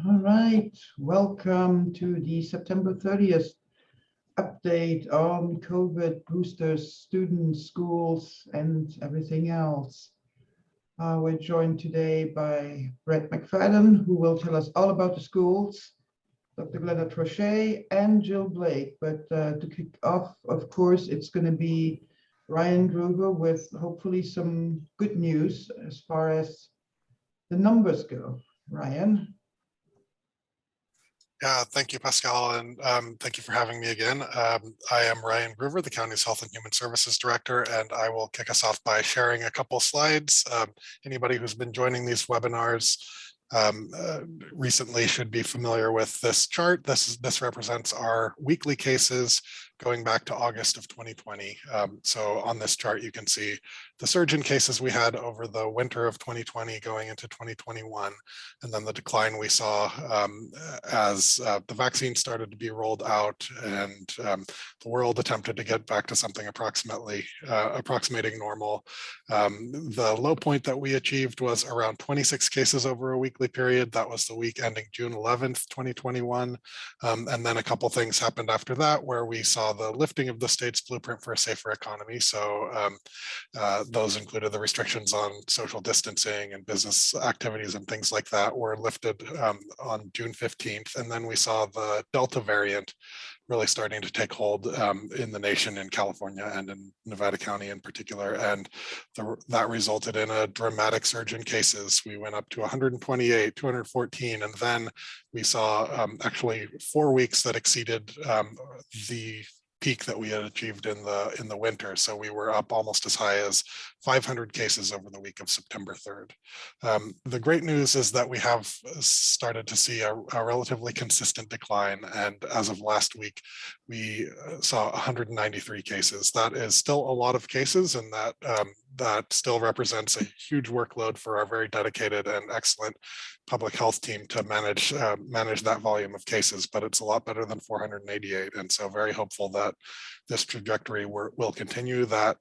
All right, welcome to the September 30th update on COVID boosters, students, schools, and everything else. We're joined today by Brett McFadden, who will tell us all about the schools, Dr. Glenda Trochet, and Jill Blake. But to kick off, of course, it's going to be Ryan Groover with hopefully some good news as far as the numbers go. Ryan. Yeah, thank you, Pascal, and thank you for having me again. I am Ryan Groover, the county's Health and Human Services Director, and I will kick us off by sharing a couple slides. Anybody who's been joining these webinars recently should be familiar with this chart. This represents our weekly cases going back to August of 2020. So on this chart, you can see the surge in cases we had over the winter of 2020 going into 2021, and then the decline we saw as the vaccine started to be rolled out and the world attempted to get back to something approximating normal. The low point that we achieved was around 26 cases over a weekly period. That was the week ending June 11th, 2021. And then a couple things happened after that where we saw the lifting of the state's blueprint for a safer economy. So those included the restrictions on social distancing and business activities and things like that were lifted on June 15th. And then we saw the Delta variant really starting to take hold in the nation, in California and in Nevada County in particular. And that resulted in a dramatic surge in cases. We went up to 128, 214, and then we saw actually 4 weeks that exceeded the peak that we had achieved in the winter. So we were up almost as high as 500 cases over the week of September 3rd. The great news is that we have started to see a relatively consistent decline. And as of last week, we saw 193 cases. That is still a lot of cases, and that still represents a huge workload for our very dedicated and excellent public health team to manage that volume of cases, but it's a lot better than 488. And so very hopeful that this trajectory will continue. That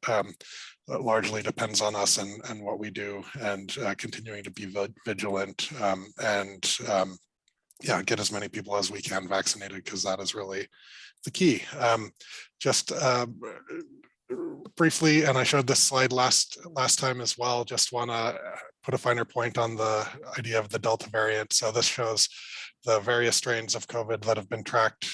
largely depends on us and what we do, and continuing to be vigilant and get as many people as we can vaccinated, because that is really the key. Just briefly, and I showed this slide last time as well, just want to put a finer point on the idea of the Delta variant. So this shows the various strains of COVID that have been tracked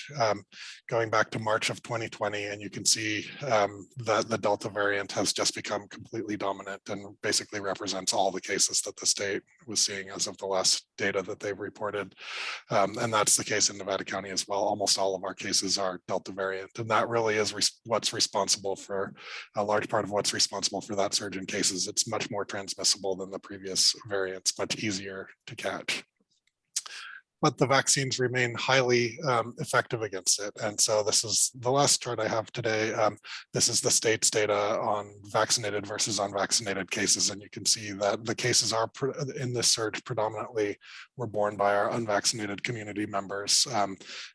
going back to March of 2020. And you can see that the Delta variant has just become completely dominant and basically represents all the cases that the state was seeing as of the last data that they've reported. And that's the case in Nevada County as well. Almost all of our cases are Delta variant. And that really is what's responsible for a large part of what's responsible for that surge in cases. It's much more transmissible than the previous variants, much easier to catch. But the vaccines remain highly effective against it. And so this is the last chart I have today. This is the state's data on vaccinated versus unvaccinated cases. And you can see that the cases are in this surge predominantly were borne by our unvaccinated community members.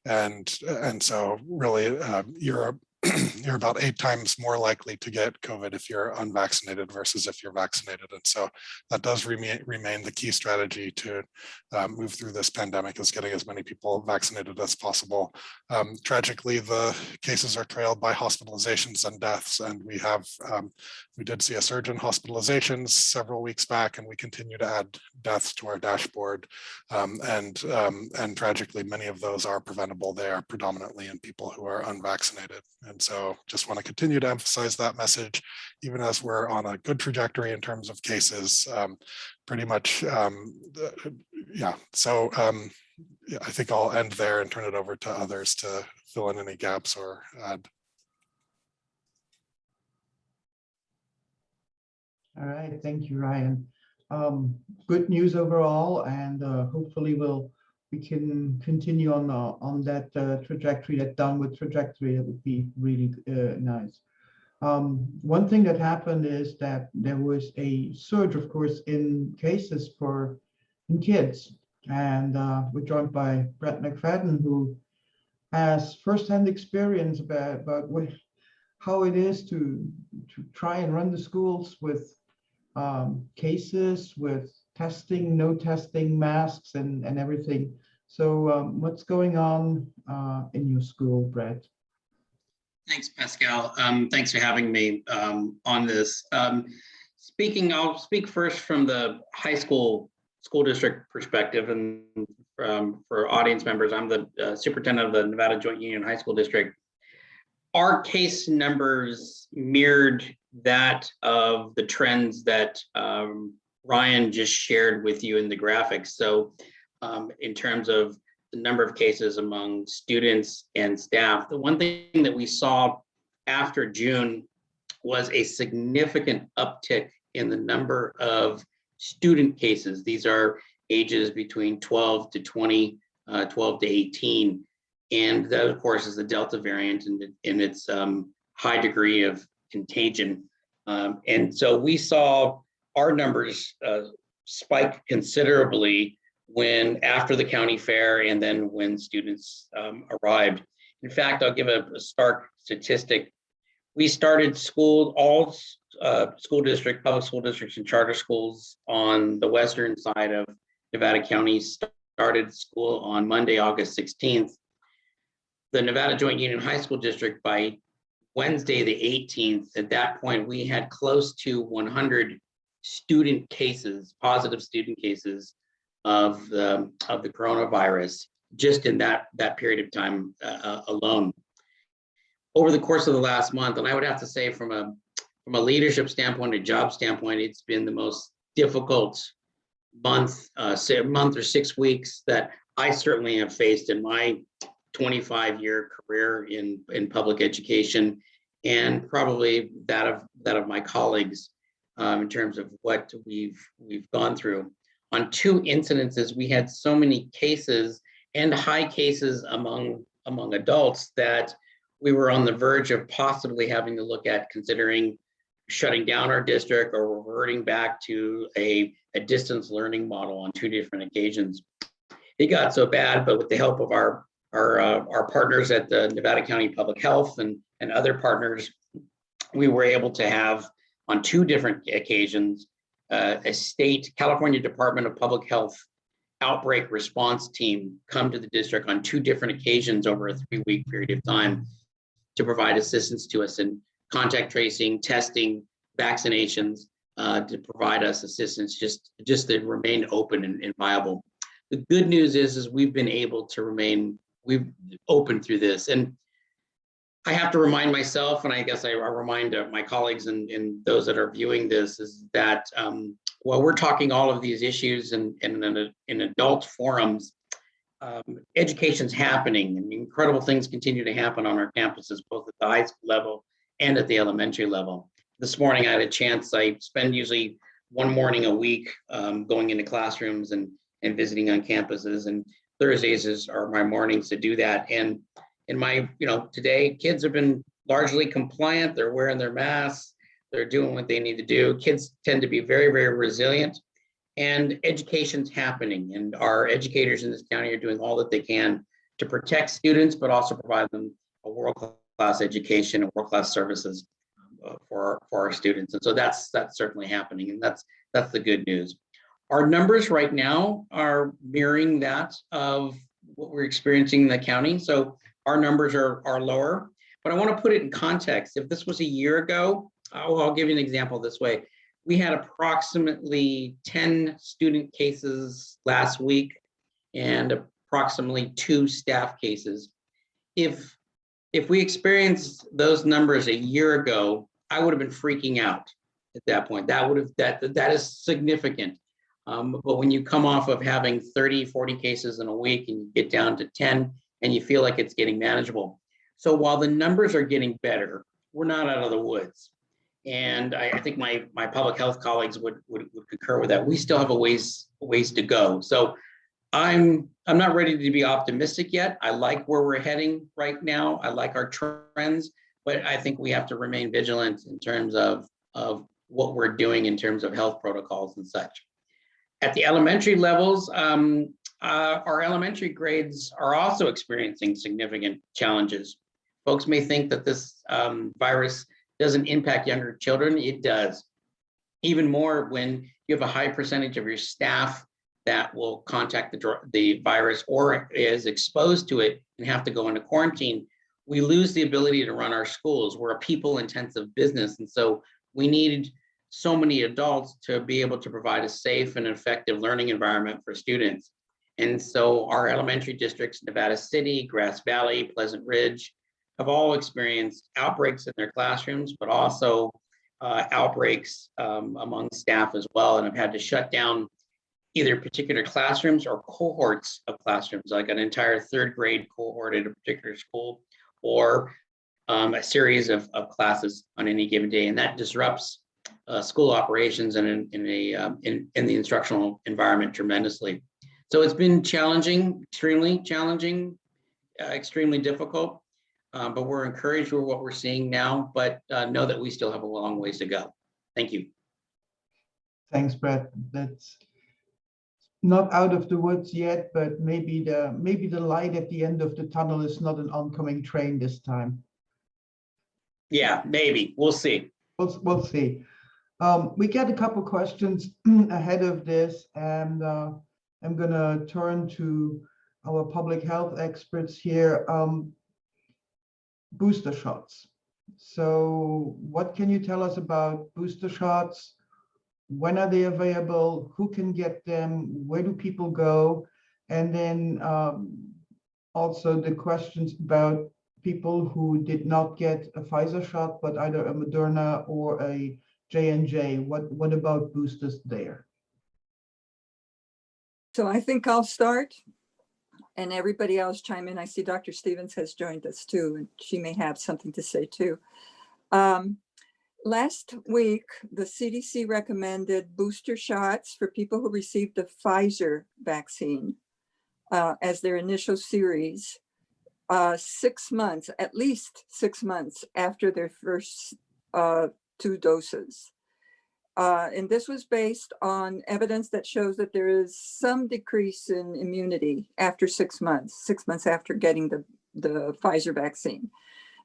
And so really you're about 8 times more likely to get COVID if you're unvaccinated versus if you're vaccinated. And so that does remain the key strategy to move through this pandemic, is getting as many people vaccinated as possible. Tragically, the cases are trailed by hospitalizations and deaths. And we did see a surge in hospitalizations several weeks back, and we continue to add deaths to our dashboard. And tragically, many of those are preventable. They are predominantly in people who are unvaccinated. And so just want to continue to emphasize that message, even as we're on a good trajectory in terms of cases, pretty much, yeah. So I think I'll end there and turn it over to others to fill in any gaps or add. All right, thank you, Ryan. Good news overall, and hopefully we can continue on that trajectory, that downward trajectory. That would be really nice. One thing that happened is that there was a surge, of course, in cases in kids, and we're joined by Brett McFadden, who has firsthand experience about how it is to try and run the schools with cases, with testing, no testing, masks, and everything. So what's going on in your school, Brett? Thanks, Pascal. Thanks for having me on this. I'll speak first from the high school district perspective, and for audience members, I'm the superintendent of the Nevada Joint Union High School District. Our case numbers mirrored that of the trends that Ryan just shared with you in the graphics. So in terms of the number of cases among students and staff, the one thing that we saw after June was a significant uptick in the number of student cases. These are ages between 12 to 20, 12 to 18. And that, of course, is the Delta variant in its high degree of contagion. And so we saw our numbers spike considerably after the county fair and then when students arrived. In fact, I'll give a stark statistic. We started all school district, public school districts and charter schools on the western side of Nevada County started school on Monday, August 16th. The Nevada Joint Union High School District by Wednesday, the 18th, at that point, we had close to 100 student cases, positive student cases of the coronavirus, just in that period of time alone. Over the course of the last month, and I would have to say from a leadership standpoint, a job standpoint, it's been the most difficult month or 6 weeks that I certainly have faced in my 25-year career in public education, and probably that of my colleagues in terms of what we've gone through. On 2 incidences, we had so many cases and high cases among adults that we were on the verge of possibly having to look at considering shutting down our district or reverting back to a distance learning model on 2 different occasions. It got so bad, but with the help of our partners at the Nevada County Public Health and other partners, we were able to have on 2 different occasions a state California Department of Public Health outbreak response team come to the district on 2 different occasions over a 3-week period of time to provide assistance to us in contact tracing, testing, vaccinations, to provide us assistance just to remain open and viable. The good news is we've been able to remain open through this. And I have to remind myself, and I guess I remind my colleagues and those that are viewing this, is that while we're talking all of these issues in adult forums, education's happening and incredible things continue to happen on our campuses, both at the high school level and at the elementary level. This morning I had a chance, I spend usually one morning a week going into classrooms and visiting on campuses, and Thursdays are my mornings to do that. And in my, today, kids have been largely compliant. They're wearing their masks. They're doing what they need to do. Kids tend to be very, very resilient, and education's happening. And our educators in this county are doing all that they can to protect students, but also provide them a world-class education and world-class services for our students. And so that's certainly happening, and that's the good news. Our numbers right now are mirroring that of what we're experiencing in the county. So our numbers are lower, but I want to put it in context. If this was a year ago, I'll give you an example this way. We had approximately 10 student cases last week and approximately 2 staff cases. If we experienced those numbers a year ago, I would have been freaking out at that point. That is significant. But when you come off of having 30, 40 cases in a week and you get down to 10 and you feel like it's getting manageable. So while the numbers are getting better, we're not out of the woods. And I think my public health colleagues would concur with that. We still have a ways to go. So I'm not ready to be optimistic yet. I like where we're heading right now. I like our trends, but I think we have to remain vigilant in terms of what we're doing in terms of health protocols and such. At the elementary levels, our elementary grades are also experiencing significant challenges. Folks may think that this virus doesn't impact younger children. It does. Even more when you have a high percentage of your staff that will contact the virus or is exposed to it and have to go into quarantine, we lose the ability to run our schools. We're a people-intensive business, and so we need so many adults to be able to provide a safe and effective learning environment for students. And so our elementary districts, Nevada City, Grass Valley, Pleasant Ridge, have all experienced outbreaks in their classrooms, but also outbreaks among staff as well, and have had to shut down either particular classrooms or cohorts of classrooms, like an entire third grade cohort at a particular school, or a series of classes on any given day. And that disrupts school operations and in the instructional environment tremendously. So it's been challenging, extremely challenging, extremely difficult, but we're encouraged with what we're seeing now, but know that we still have a long ways to go. Thank you. Thanks, Brett. That's not out of the woods yet, but maybe the light at the end of the tunnel is not an oncoming train this time. Yeah, maybe. We'll see. We'll see. We get a couple questions ahead of this, and I'm going to turn to our public health experts here. Booster shots. So what can you tell us about booster shots? When are they available? Who can get them? Where do people go? And then also the questions about people who did not get a Pfizer shot, but either a Moderna or a J&J. What about boosters there? So I think I'll start and everybody else chime in. I see Dr. Stevens has joined us too, and she may have something to say too. Last week, the CDC recommended booster shots for people who received the Pfizer vaccine as their initial series, 6 months, at least 6 months after their first 2 doses. And this was based on evidence that shows that there is some decrease in immunity after 6 months after getting the Pfizer vaccine.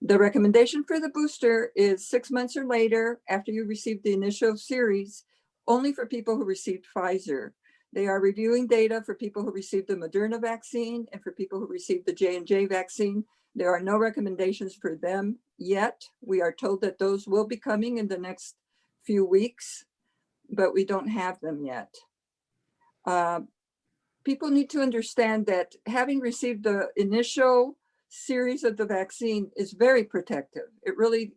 The recommendation for the booster is 6 months or later after you received the initial series, only for people who received Pfizer. They are reviewing data for people who received the Moderna vaccine and for people who received the J&J vaccine. There are no recommendations for them yet. We are told that those will be coming in the next few weeks, but we don't have them yet. People need to understand that having received the initial series of the vaccine is very protective. It really,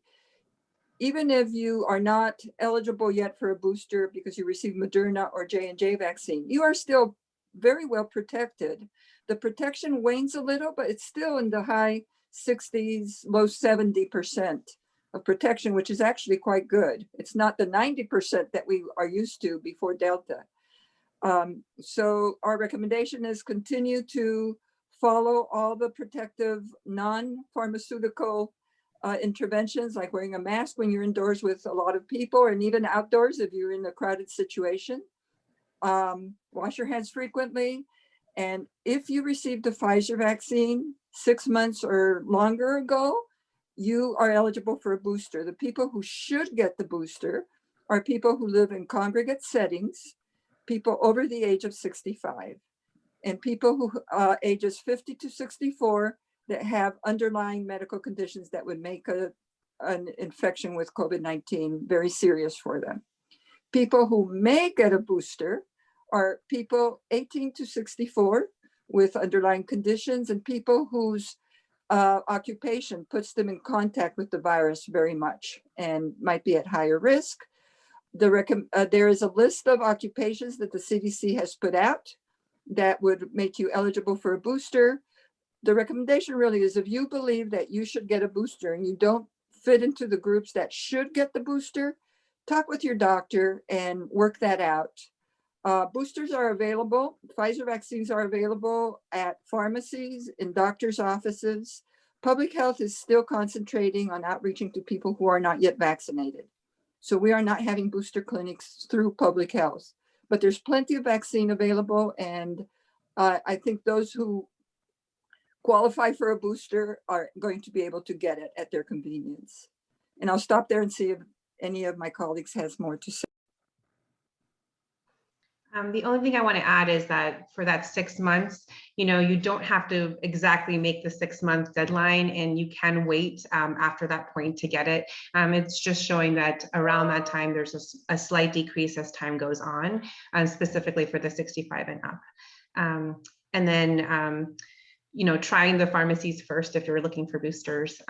even if you are not eligible yet for a booster because you received Moderna or J&J vaccine, you are still very well protected. The protection wanes a little, but it's still in the high 60s, low 70% of protection, which is actually quite good. It's not the 90% that we are used to before Delta. So our recommendation is continue to follow all the protective non-pharmaceutical interventions, like wearing a mask when you're indoors with a lot of people, and even outdoors if you're in a crowded situation. Wash your hands frequently. And if you received the Pfizer vaccine 6 months or longer ago, you are eligible for a booster. The people who should get the booster are people who live in congregate settings, people over the age of 65, and people who ages 50 to 64 that have underlying medical conditions that would make an infection with COVID-19 very serious for them. People who may get a booster are people 18 to 64 with underlying conditions, and people whose occupation puts them in contact with the virus very much and might be at higher risk. There is a list of occupations that the CDC has put out that would make you eligible for a booster. The recommendation really is if you believe that you should get a booster and you don't fit into the groups that should get the booster, talk with your doctor and work that out. Boosters are available. Pfizer vaccines are available at pharmacies, in doctors' offices. Public health is still concentrating on outreaching to people who are not yet vaccinated. So we are not having booster clinics through public health, but there's plenty of vaccine available. And I think those who qualify for a booster are going to be able to get it at their convenience. And I'll stop there and see if any of my colleagues has more to say. The only thing I want to add is that for that 6 months, you don't have to exactly make the 6-month deadline, and you can wait after that point to get it. It's just showing that around that time, there's a slight decrease as time goes on, specifically for the 65 and up. And then, trying the pharmacies first if you're looking for boosters,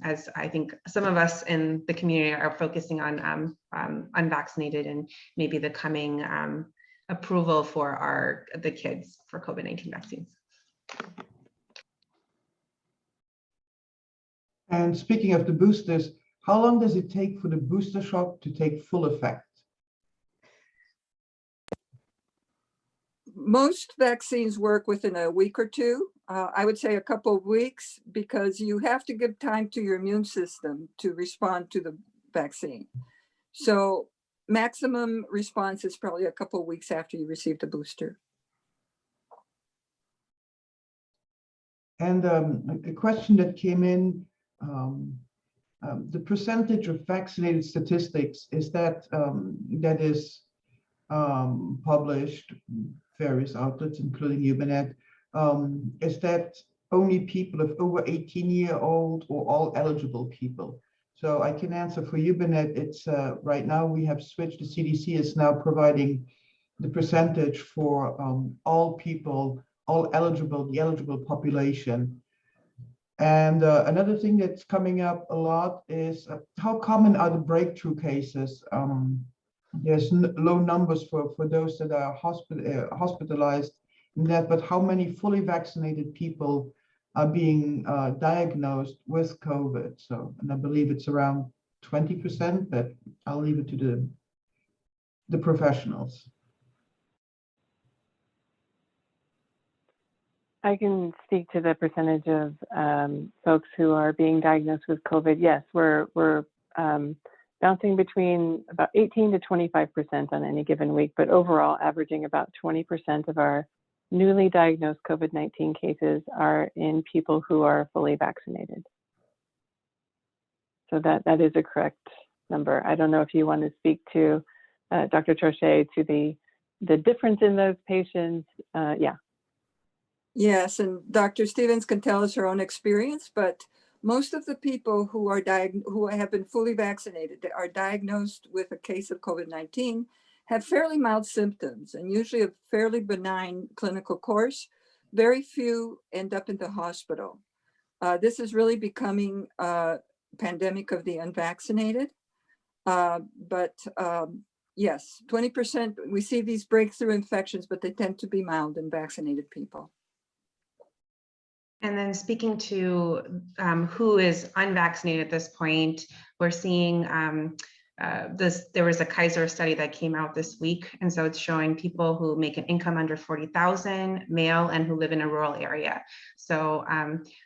as I think some of us in the community are focusing on unvaccinated and maybe the coming approval for the kids for COVID-19 vaccines. And speaking of the boosters, how long does it take for the booster shot to take full effect? Most vaccines work within a week or two. I would say a couple of weeks, because you have to give time to your immune system to respond to the vaccine. So maximum response is probably a couple of weeks after you receive the booster. And a question that came in, the percentage of vaccinated statistics, is that is published, various outlets, including YubaNet, is that only people of over 18-year-old or all eligible people? So I can answer for YubaNet. It's right now we have switched. The CDC is now providing the percentage for all people, the eligible population. And another thing that's coming up a lot is how common are the breakthrough cases? There's low numbers for those that are hospitalized in that, but how many fully vaccinated people are being diagnosed with COVID? So, and I believe it's around 20%, but I'll leave it to the professionals. I can speak to the percentage of folks who are being diagnosed with COVID. Yes, we're bouncing between about 18 to 25% on any given week, but overall averaging about 20% of our newly diagnosed COVID-19 cases are in people who are fully vaccinated. So that is a correct number. I don't know if you want to speak to Dr. Trochet to the difference in those patients. Yeah. Yes, and Dr. Stevens can tell us her own experience, but most of the people who have been fully vaccinated, that are diagnosed with a case of COVID-19, have fairly mild symptoms and usually a fairly benign clinical course. Very few end up in the hospital. This is really becoming a pandemic of the unvaccinated. Yes, 20%, we see these breakthrough infections, but they tend to be mild in vaccinated people. And then speaking to who is unvaccinated at this point, we're seeing there was a Kaiser study that came out this week. And so it's showing people who make an income under 40,000, male, and who live in a rural area. So,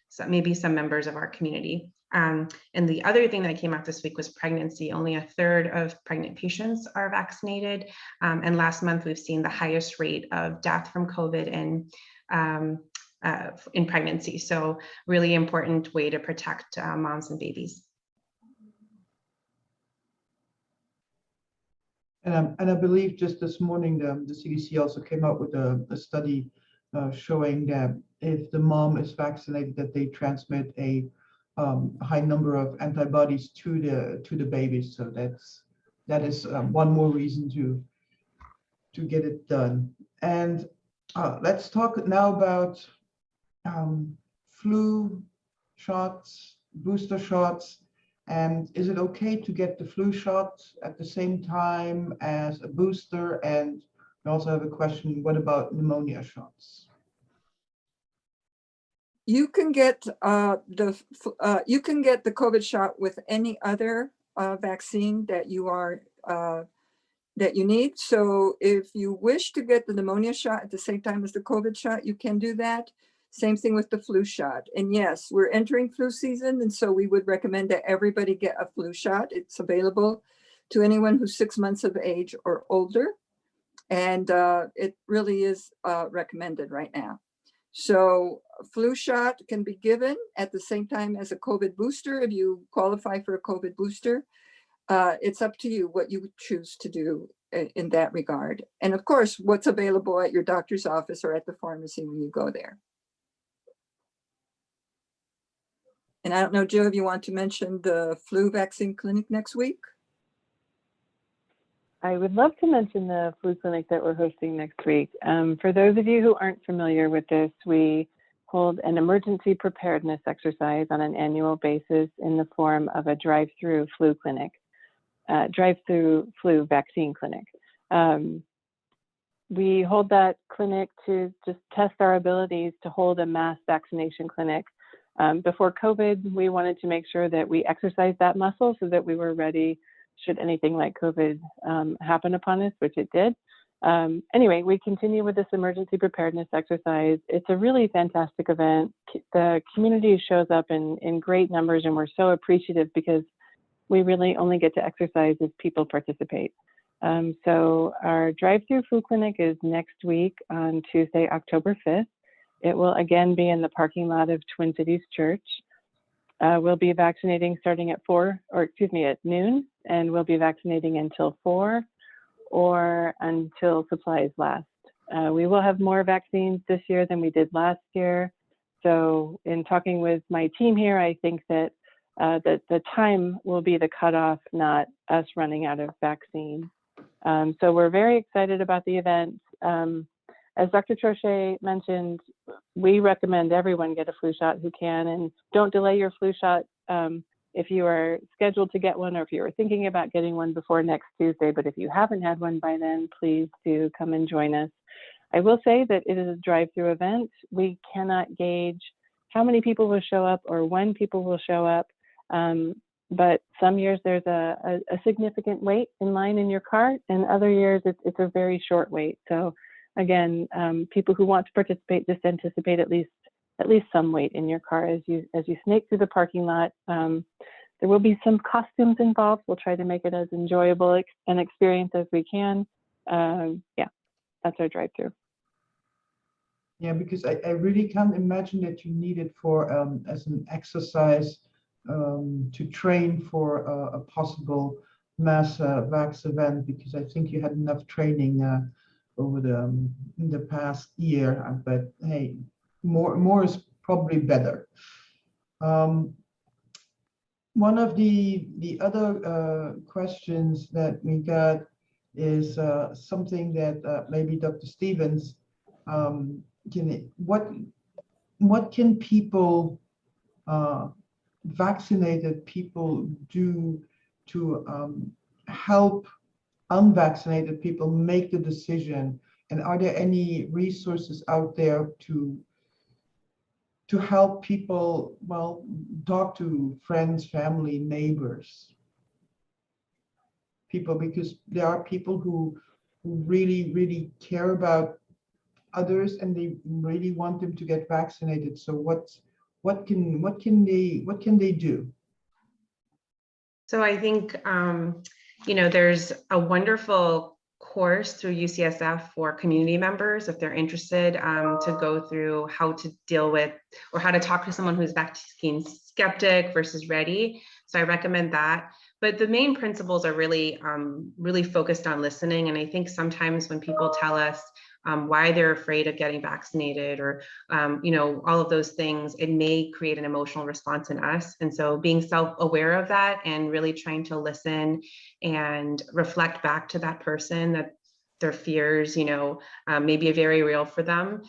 so maybe some members of our community. And the other thing that came out this week was pregnancy. Only 1/3 of pregnant patients are vaccinated. And last month, we've seen the highest rate of death from COVID in pregnancy. So really important way to protect moms and babies. And I believe just this morning, the CDC also came out with a study showing that if the mom is vaccinated, that they transmit a high number of antibodies to the babies. So that is one more reason to get it done. And let's talk now about flu shots, booster shots. And is it okay to get the flu shot at the same time as a booster? And we also have a question, what about pneumonia shots? You can get the COVID shot with any other vaccine that you need. So if you wish to get the pneumonia shot at the same time as the COVID shot, you can do that. Same thing with the flu shot. And yes, we're entering flu season, and so we would recommend that everybody get a flu shot. It's available to anyone who's 6 months of age or older, and it really is recommended right now. So a flu shot can be given at the same time as a COVID booster if you qualify for a COVID booster. It's up to you what you choose to do. in that regard. And of course, what's available at your doctor's office or at the pharmacy when you go there. And I don't know, Joe, if you want to mention the flu vaccine clinic next week? I would love to mention the flu clinic that we're hosting next week. For those of you who aren't familiar with this, we hold an emergency preparedness exercise on an annual basis in the form of a drive-through flu clinic, drive-through flu vaccine clinic. We hold that clinic to just test our abilities to hold a mass vaccination clinic. Before COVID, we wanted to make sure that we exercised that muscle so that we were ready should anything like COVID happen upon us, which it did. Anyway, we continue with this emergency preparedness exercise. It's a really fantastic event. The community shows up in great numbers, and we're so appreciative because we really only get to exercise if people participate. So our drive-through flu clinic is next week on Tuesday, October 5th. It will again be in the parking lot of Twin Cities Church. We'll be vaccinating starting at noon, and we'll be vaccinating until 4 or until supplies last. We will have more vaccines this year than we did last year. So in talking with my team here, I think that the time will be the cutoff, not us running out of vaccine. So we're very excited about the event. As Dr. Trochet mentioned, we recommend everyone get a flu shot who can, and don't delay your flu shot if you are scheduled to get one or if you are thinking about getting one before next Tuesday. But if you haven't had one by then, please do come and join us. I will say that it is a drive-through event. We cannot gauge how many people will show up or when people will show up. But some years there's a significant wait in line in your car, and other years it's a very short wait. So again, people who want to participate, just anticipate at least some wait in your car as you snake through the parking lot. There will be some costumes involved. We'll try to make it as enjoyable an experience as we can. Yeah, that's our drive-through. Yeah, because I really can't imagine that you need it for as an exercise to train for a possible mass vax event, because I think you had enough training over in the past year. But hey, more is probably better. One of the other questions that we got is something that maybe Dr. Stevens what can people, vaccinated people, do to help unvaccinated people make the decision? And are there any resources out there to help people, well, talk to friends, family, neighbors, people, because there are people who really care about others and they really want them to get vaccinated. So what can they do? So I think, there's a wonderful course through UCSF for community members if they're interested to go through how to deal with or how to talk to someone who's vaccine skeptic versus ready. So I recommend that. But the main principles are really focused on listening. And I think sometimes when people tell us why they're afraid of getting vaccinated or, all of those things, it may create an emotional response in us. And so being self-aware of that and really trying to listen and reflect back to that person that their fears, may be very real for them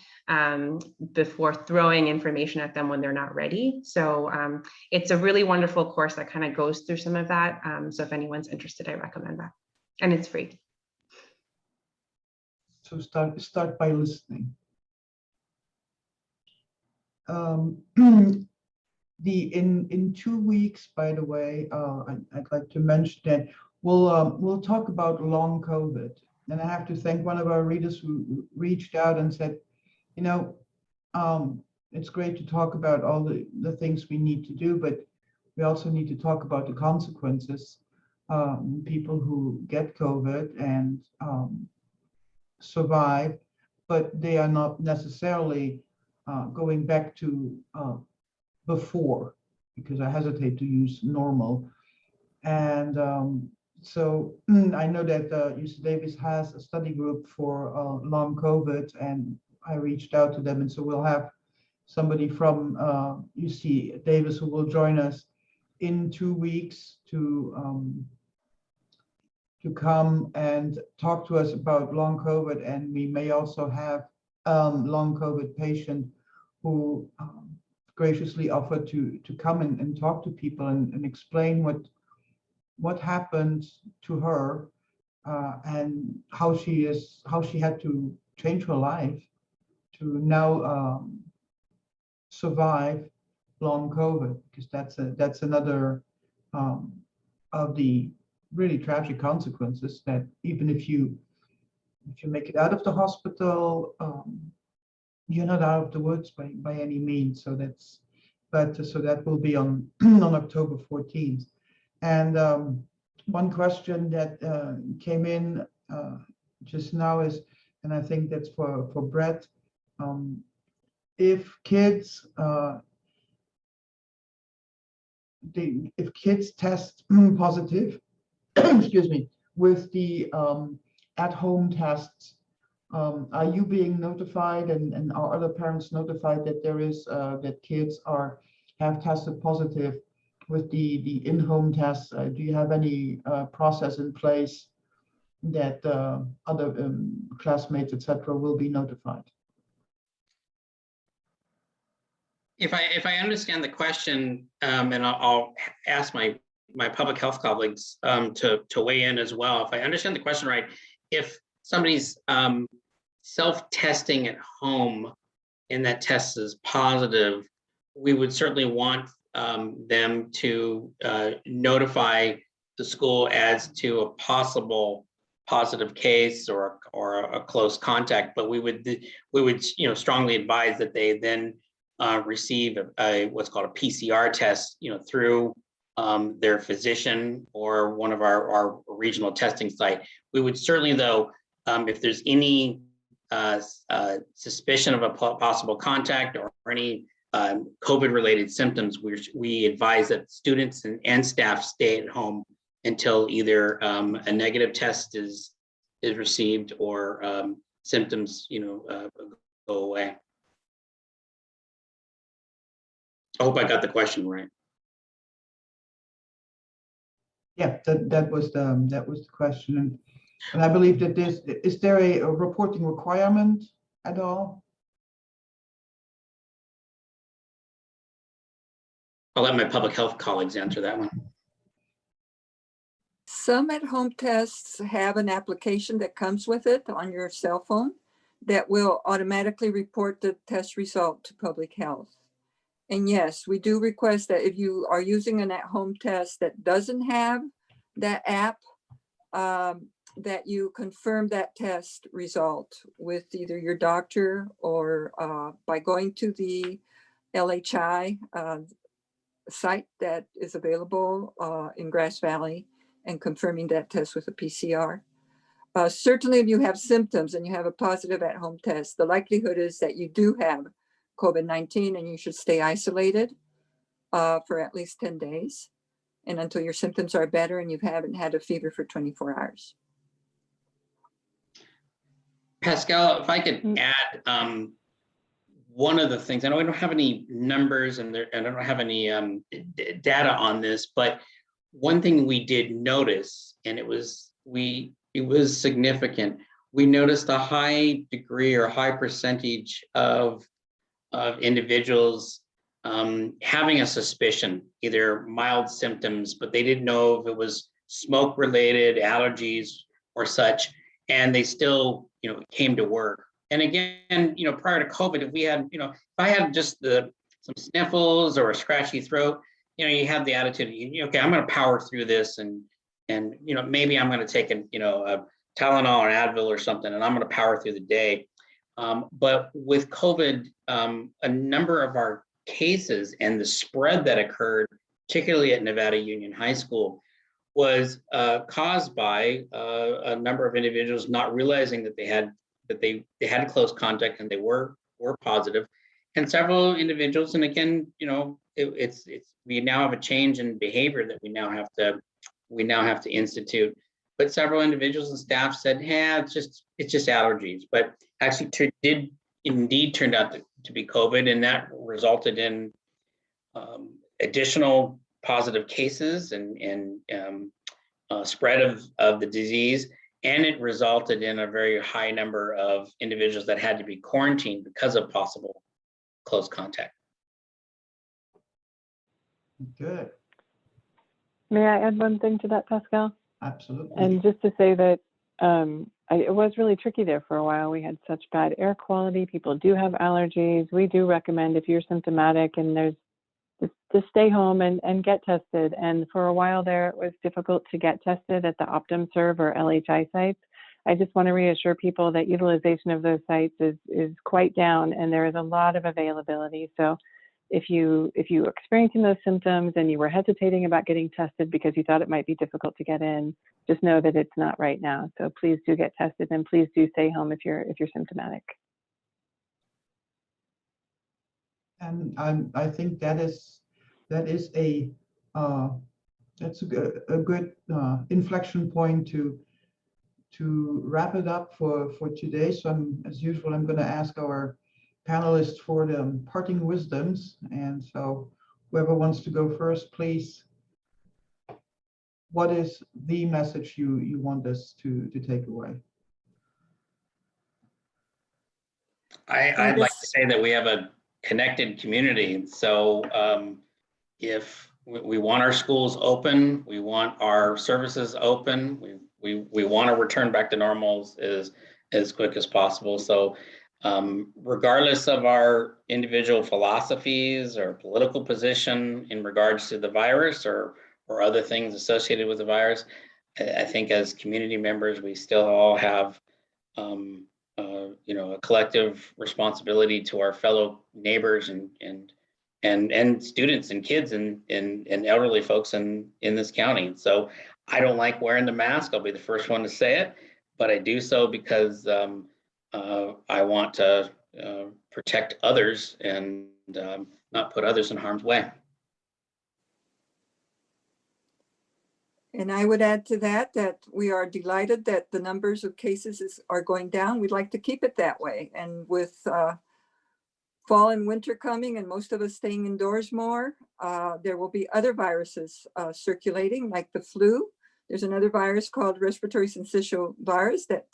before throwing information at them when they're not ready. So it's a really wonderful course that kind of goes through some of that. So if anyone's interested, I recommend that. And it's free. So start by listening. In 2 weeks, by the way, I'd like to mention that we'll talk about long COVID, and I have to thank one of our readers who reached out and said, it's great to talk about all the things we need to do, but we also need to talk about the consequences. People who get COVID and survive, but they are not necessarily going back to before, because I hesitate to use normal. And So I know that UC Davis has a study group for long COVID, and I reached out to them, and so we'll have somebody from UC Davis who will join us in 2 weeks to come and talk to us about long COVID, and we may also have long COVID patient who graciously offered to come and talk to people and explain what happened to her and how she had to change her life to now survive long COVID, because that's another of the really tragic consequences, that even if you make it out of the hospital, you're not out of the woods by any means. So that will be on on October 14th. And one question that came in just now is, and I think that's for Brett, if kids test positive, excuse me, with the at-home tests, are you being notified, and are other parents notified that there is that kids have tested positive with the in-home tests? Do you have any process in place that other classmates, etc., will be notified? If I understand the question, and I'll ask my public health colleagues to weigh in as well. If I understand the question right, if somebody's self-testing at home and that test is positive, we would certainly want them to notify the school as to a possible positive case or a close contact. But we would strongly advise that they then receive what's called a PCR test, through their physician or one of our regional testing site. We would certainly, though, if there's any suspicion of a possible contact or any COVID-related symptoms, we advise that students and staff stay at home until either a negative test is received or symptoms, go away. I hope I got the question right. Yeah, that was the question, and I believe that is there a reporting requirement at all? I'll let my public health colleagues answer that one. Some at-home tests have an application that comes with it on your cell phone that will automatically report the test result to public health. And yes, we do request that if you are using an at-home test that doesn't have that app, that you confirm that test result with either your doctor or by going to the LHI site that is available in Grass Valley and confirming that test with a PCR. Certainly, if you have symptoms and you have a positive at-home test, the likelihood is that you do have COVID-19 and you should stay isolated for at least 10 days and until your symptoms are better and you haven't had a fever for 24 hours. Pascal, if I could add one of the things, I know we don't have any numbers and I don't have any data on this, but one thing we did notice, and it was significant. We noticed a high degree or high percentage of individuals having a suspicion, either mild symptoms, but they didn't know if it was smoke related, allergies or such, and they still, came to work. And again, prior to COVID, if we had, if I had just some sniffles or a scratchy throat, you have the attitude, okay, I'm going to power through this, and maybe I'm going to take a Tylenol or Advil or something, and I'm going to power through the day. But with COVID, a number of our cases and the spread that occurred, particularly at Nevada Union High School, was caused by a number of individuals not realizing that they had close contact and they were positive, and several individuals. And again, it's we now have a change in behavior that we now have to we now have to institute. But several individuals and staff said, yeah, it's just allergies. But actually did indeed turned out to be COVID, and that resulted in additional positive cases and spread of the disease. And it resulted in a very high number of individuals that had to be quarantined because of possible close contact. Good. May I add one thing to that, Pascal? Absolutely. And just to say that it was really tricky there for a while. We had such bad air quality. People do have allergies. We do recommend if you're symptomatic and there's to stay home and get tested. And for a while there, it was difficult to get tested at the OptumServe or LHI sites. I just want to reassure people that utilization of those sites is quite down, and there is a lot of availability. So if you're experiencing those symptoms and you were hesitating about getting tested because you thought it might be difficult to get in, just know that it's not right now. So please do get tested, and please do stay home if you're symptomatic. And I think that's a good inflection point to wrap it up for today. So as usual, I'm going to ask our panelists for the parting wisdoms. And so whoever wants to go first, please. What is the message you want us to take away? I'd like to say that we have a connected community. So if we want our schools open, we want our services open, we want to return back to normal as quick as possible. So regardless of our individual philosophies or political position in regards to the virus or other things associated with the virus, I think as community members, we still all have a collective responsibility to our fellow neighbors and students and kids and elderly folks in this county. So I don't like wearing the mask. I'll be the first one to say it, but I do so because I want to protect others and not put others in harm's way. And I would add to that we are delighted that the numbers of cases are going down. We'd like to keep it that way. And with fall and winter coming and most of us staying indoors more, there will be other viruses circulating, like the flu. There's another virus called respiratory syncytial virus that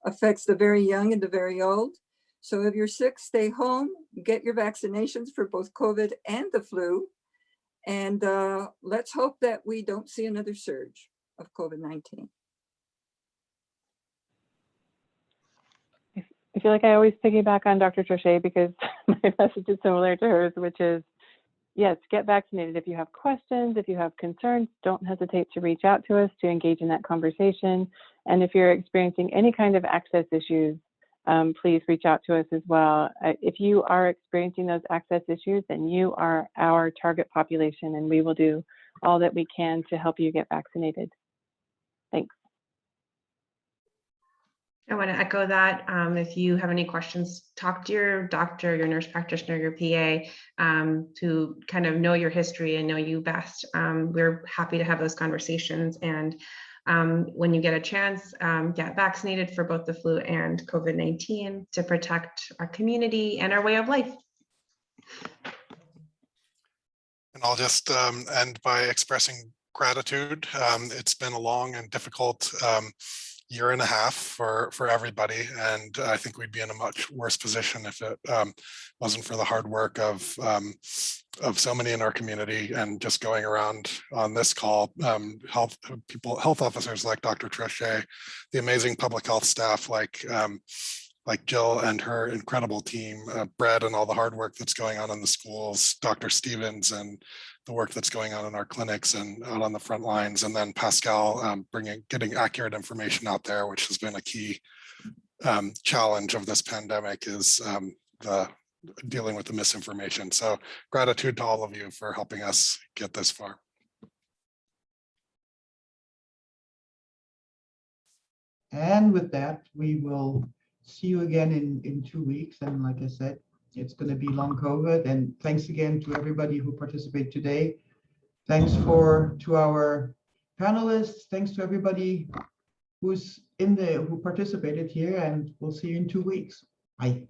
affects the very young and the very old. So if you're sick, stay home, get your vaccinations for both COVID and the flu. And let's hope that we don't see another surge of COVID-19. I feel like I always piggyback on Dr. Trochet because my message is similar to hers, which is, yes, get vaccinated. If you have questions, if you have concerns, don't hesitate to reach out to us to engage in that conversation. And if you're experiencing any kind of access issues, please reach out to us as well. If you are experiencing those access issues, then you are our target population, and we will do all that we can to help you get vaccinated. Thanks. I want to echo that. If you have any questions, talk to your doctor, your nurse practitioner, your PA, to kind of know your history and know you best. We're happy to have those conversations. And when you get a chance, get vaccinated for both the flu and COVID-19 to protect our community and our way of life. And I'll just end by expressing gratitude. It's been a long and difficult year and a half for everybody, and I think we'd be in a much worse position if it wasn't for the hard work of so many in our community, and just going around on this call, health officers like Dr. Trochet, the amazing public health staff like Jill and her incredible team, Brett, and all the hard work that's going on in the schools, Dr. Stevens and the work that's going on in our clinics and out on the front lines, and then Pascal getting accurate information out there, which has been a key challenge of this pandemic, is the dealing with the misinformation. So gratitude to all of you for helping us get this far. And with that, we will see you again in 2 weeks. And like I said, it's going to be long COVID. And thanks again to everybody who participated today. Thanks to our panelists. Thanks to everybody who participated here, and we'll see you in 2 weeks. Bye.